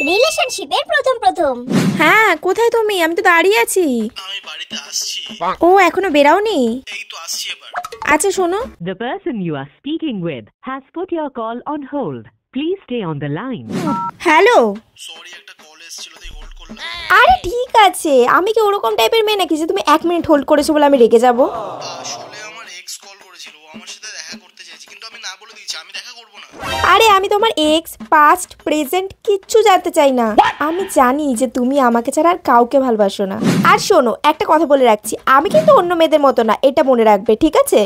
রিলেশনশিপের প্রথম প্রথম। হ্যাঁ, কোথায় তুমি? আমি তো দাঁড়িয়ে আছি। আমি বাড়িতে আসছি। ও, এখনো বেরাওনি? এই তো আসছি এবার। আচ্ছা শোনো, The person you are speaking with has put your call on hold. Please stay on the line. Hello. Sorry, একটা কল এসেছিল তাই হোল্ড করলাম। আরে ঠিক আছে, আমি কি ওরকম টাইপের মেয়ে নাকি যে তুমি 1 মিনিট হোল্ড করেছো বলে আমি রেগে যাব? আসলে আমার এক্স কল করেছিল, ও আমার সাথে দেখা করতে চাইছে, কিন্তু আমি না বলে দিয়েছি আমি দেখা করব না। আরে আমি তোমার এক্স, পাস্ট, প্রেজেন্ট কিচ্ছু জানতে চাই না। আমি জানি যে তুমি আমাকে ছাড়া আর কাউকে ভালোবাসো না। আর শোনো, একটা কথা বলে রাখছি, আমি কিন্তু অন্য মেয়েদের মতো না, এটা মনে রাখবে, ঠিক আছে?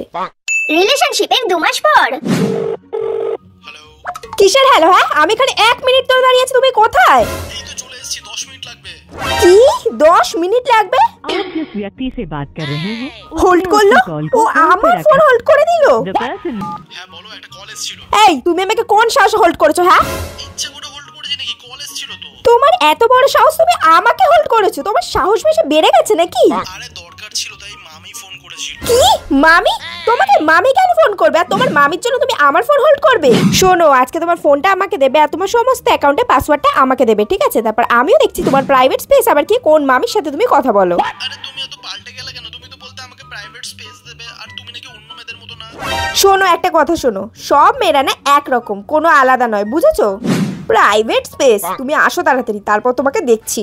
রিলেশনশিপের 2 মাস পর। হ্যালো। কিসের হ্যালো? হ্যাঁ, আমি এখানে 1 মিনিট ধরে দাঁড়িয়ে আছি, তুমি কোথায়? এই তো চলে এসেছি, 10 মিনিট লাগবে। কি 10 মিনিট লাগবে? आप जिस व्यक्ति से बात कर रहे हैं হোল্ড করলো? ও আমার ফোন হোল্ড করে দিল। The person হ্যাঁ বলো, একটা কল এসেছিল। এই তুমি আমাকে কোন সাহসে হোল্ড করেছো? হ্যাঁ, ইচ্ছা করে হোল্ড করেছি নাকি? কল এসেছিল তো। তোমার এত বড় সাহস, তুমি আমাকে হোল্ড করেছো? তোমার সাহস বেশি বেড়ে গেছে নাকি? আরে দরকার ছিল তাই মামি ফোন করেছিল। কি মামি? তোমাকে মামি কেন ফোন করবে? আর তোমার মামির জন্য তুমি আমার ফোন হোল্ড করবে? শোনো, আজকে তোমার ফোনটা আমাকে দেবে আর তোমার সমস্ত অ্যাকাউন্টে পাসওয়ার্ডটা আমাকে দেবে, ঠিক আছে? তারপর আমিও দেখছি তোমার প্রাইভেট স্পেস আবার কি, কোন মামির সাথে তুমি কথা বলো। আরে তুমি এত পাল্টে গেলে কেন? তুমি তো বলতে আমাকে প্রাইভেট স্পেস দেবে, আর তুমি নাকি অন্য মেয়েদের মতো না। শোনো, একটা কথা শোনো, সব মেয়েরা না একরকম, কোনো আলাদা নয়, বুঝেছো? প্রাইভেট স্পেস, তুমি আসো তাড়াতাড়ি, তারপর তোমাকে দেখছি।